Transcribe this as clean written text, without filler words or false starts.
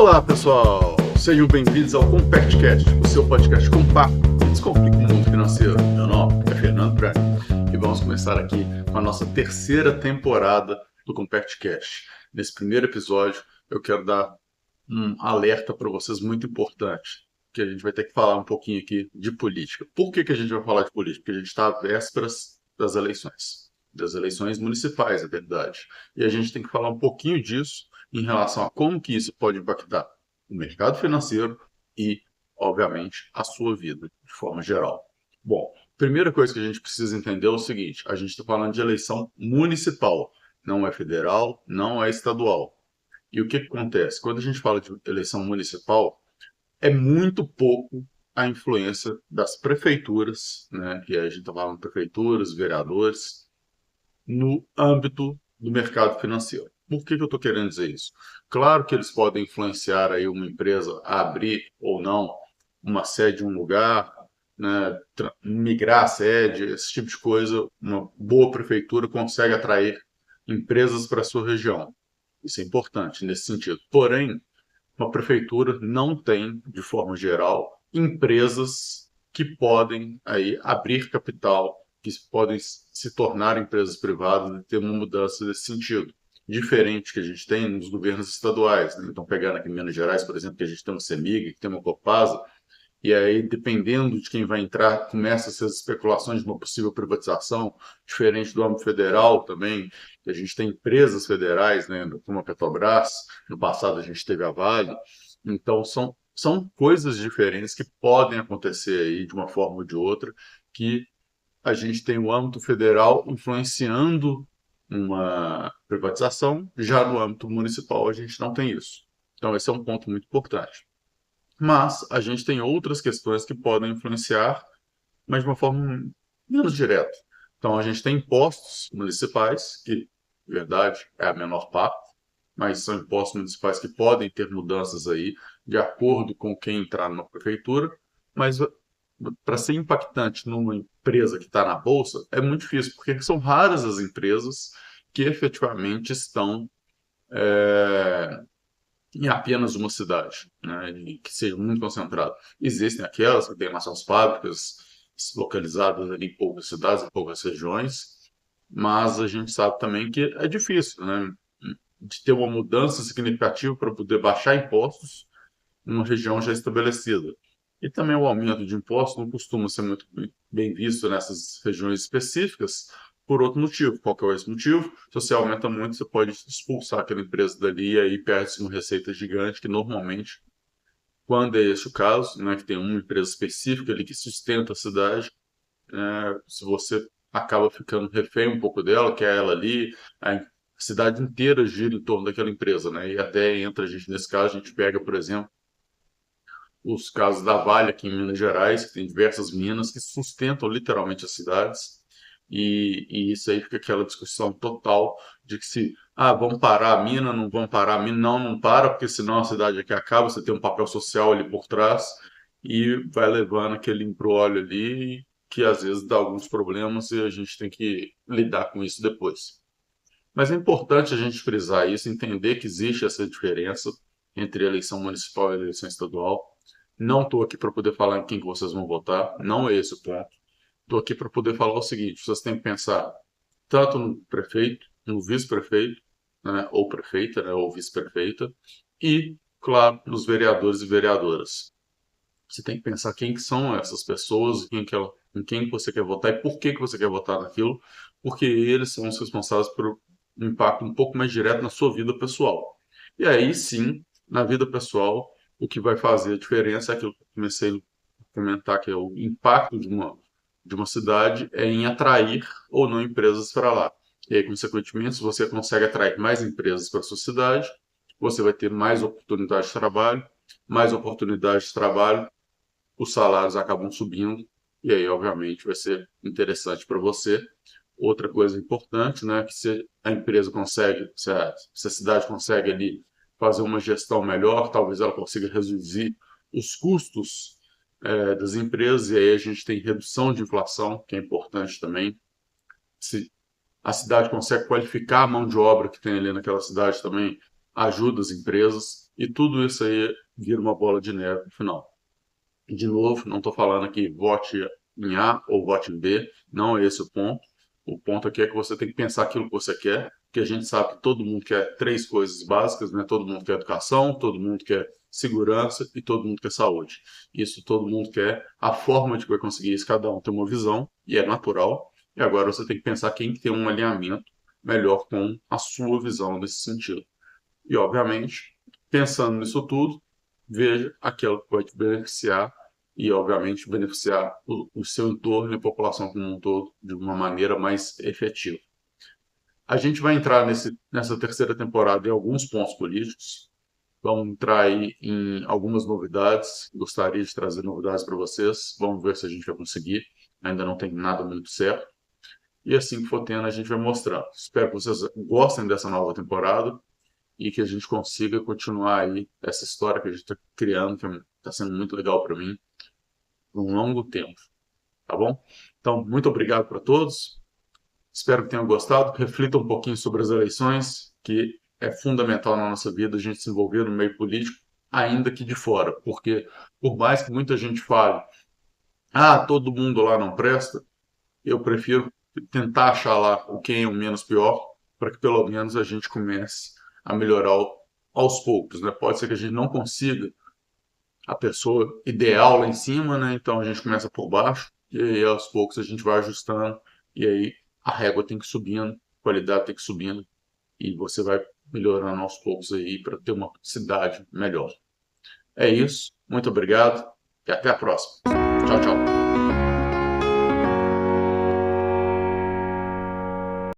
Olá, pessoal! Sejam bem-vindos ao CompactCast, o seu podcast compacto que descomplica o mundo financeiro. Meu nome é Fernando Brani e vamos começar aqui com a nossa terceira temporada do CompactCast. Nesse primeiro episódio, eu quero dar um alerta para vocês muito importante, que a gente vai ter que falar um pouquinho aqui de política. Por que a gente vai falar de política? Porque a gente está às vésperas das eleições municipais, é verdade. E a gente tem que falar um pouquinho disso em relação a como que isso pode impactar o mercado financeiro e, obviamente, a sua vida, de forma geral. Bom, primeira coisa que a gente precisa entender é o seguinte, a gente está falando de eleição municipal, não é federal, não é estadual. E o que acontece? Quando a gente fala de eleição municipal, é muito pouco a influência das prefeituras, né? Que a gente está falando de prefeituras, vereadores, no âmbito do mercado financeiro. Por que eu estou querendo dizer isso? Claro que eles podem influenciar aí uma empresa a abrir ou não uma sede em um lugar, né, migrar a sede, esse tipo de coisa. Uma boa prefeitura consegue atrair empresas para a sua região. Isso é importante nesse sentido. Porém, uma prefeitura não tem, de forma geral, empresas que podem aí abrir capital, que podem se tornar empresas privadas e ter uma mudança nesse sentido. Diferente que a gente tem nos governos estaduais, né? Então, pegando aqui em Minas Gerais, por exemplo, que a gente tem uma CEMIG, que tem uma Copasa, e aí, dependendo de quem vai entrar, começa essas especulações de uma possível privatização, diferente do âmbito federal também, que a gente tem empresas federais, né, como a Petrobras, no passado a gente teve a Vale. Então, são coisas diferentes que podem acontecer aí de uma forma ou de outra, que a gente tem o âmbito federal influenciando uma privatização, já no âmbito municipal a gente não tem isso. Então, esse é um ponto muito importante. Mas a gente tem outras questões que podem influenciar, mas de uma forma menos direta. Então, a gente tem impostos municipais, que, na verdade, é a menor parte, mas são impostos municipais que podem ter mudanças aí, de acordo com quem entrar na prefeitura, mas para ser impactante numa empresa que está na bolsa, é muito difícil, porque são raras as empresas que efetivamente estão em apenas uma cidade, né, e que seja muito concentrado. Existem aquelas que têm mais suas fábricas localizadas ali em poucas cidades, em poucas regiões, mas a gente sabe também que é difícil, né, de ter uma mudança significativa para poder baixar impostos numa região já estabelecida. E também o aumento de impostos não costuma ser muito bem visto nessas regiões específicas, por outro motivo. Qual que é esse motivo? Se você aumenta muito, você pode expulsar aquela empresa dali e aí perde-se uma receita gigante, que normalmente, quando é esse o caso, né, que tem uma empresa específica ali que sustenta a cidade, se você acaba ficando refém um pouco dela, que é ela ali, a cidade inteira gira em torno daquela empresa, né? E até entra a gente, nesse caso, a gente pega, por exemplo, os casos da Vale aqui em Minas Gerais, que tem diversas minas que sustentam literalmente as cidades, e isso aí fica aquela discussão total de que se, vamos parar a mina, não vamos parar a mina, não para, porque senão a cidade aqui acaba, você tem um papel social ali por trás, e vai levando aquele embrólio ali, que às vezes dá alguns problemas e a gente tem que lidar com isso depois. Mas é importante a gente frisar isso, entender que existe essa diferença entre eleição municipal e eleição estadual. Não estou aqui para poder falar em quem que vocês vão votar, não é esse o ponto. Estou aqui para poder falar o seguinte: vocês têm que pensar tanto no prefeito, no vice-prefeito, né, ou prefeita, né, ou vice-prefeita, e, claro, nos vereadores e vereadoras. Você tem que pensar quem que são essas pessoas, em quem que você quer votar e por que você quer votar naquilo, porque eles são os responsáveis por um impacto um pouco mais direto na sua vida pessoal. E aí sim, na vida pessoal, o que vai fazer a diferença é aquilo que eu comecei a comentar, que é o impacto de uma cidade é em atrair ou não empresas para lá. E aí, consequentemente, se você consegue atrair mais empresas para a sua cidade, você vai ter mais oportunidades de trabalho, os salários acabam subindo, e aí, obviamente, vai ser interessante para você. Outra coisa importante, né, que se a empresa consegue, se a cidade consegue ali fazer uma gestão melhor, talvez ela consiga reduzir os custos das empresas, e aí a gente tem redução de inflação, que é importante também. Se a cidade consegue qualificar a mão de obra que tem ali naquela cidade também, ajuda as empresas e tudo isso aí vira uma bola de neve no final. De novo, não estou falando aqui vote em A ou vote em B, não é esse o ponto. O ponto aqui é que você tem que pensar aquilo que você quer, que a gente sabe que todo mundo quer três coisas básicas, né? Todo mundo quer educação, todo mundo quer segurança e todo mundo quer saúde. Isso todo mundo quer. A forma de que vai conseguir isso, cada um tem uma visão e é natural. E agora você tem que pensar quem tem um alinhamento melhor com a sua visão nesse sentido. E, obviamente, pensando nisso tudo, veja aquilo que vai te beneficiar e, obviamente, beneficiar o seu entorno e a população como um todo de uma maneira mais efetiva. A gente vai entrar nessa terceira temporada em alguns pontos políticos. Vamos entrar aí em algumas novidades. Gostaria de trazer novidades para vocês. Vamos ver se a gente vai conseguir. Ainda não tem nada muito certo. E assim que for tendo, a gente vai mostrar. Espero que vocês gostem dessa nova temporada e que a gente consiga continuar aí essa história que a gente está criando, que está sendo muito legal para mim, por um longo tempo, tá bom? Então, muito obrigado para todos. Espero que tenham gostado. Reflitam um pouquinho sobre as eleições, que é fundamental na nossa vida a gente se envolver no meio político, ainda que de fora, porque por mais que muita gente fale, todo mundo lá não presta, eu prefiro tentar achar lá o quem é o menos pior, para que pelo menos a gente comece a melhorar aos poucos, né? Pode ser que a gente não consiga a pessoa ideal lá em cima, né? Então a gente começa por baixo e aí aos poucos a gente vai ajustando e aí a régua tem que ir subindo, a qualidade tem que ir subindo e você vai melhorando aos poucos aí para ter uma cidade melhor. É isso, muito obrigado e até a próxima. Tchau, tchau.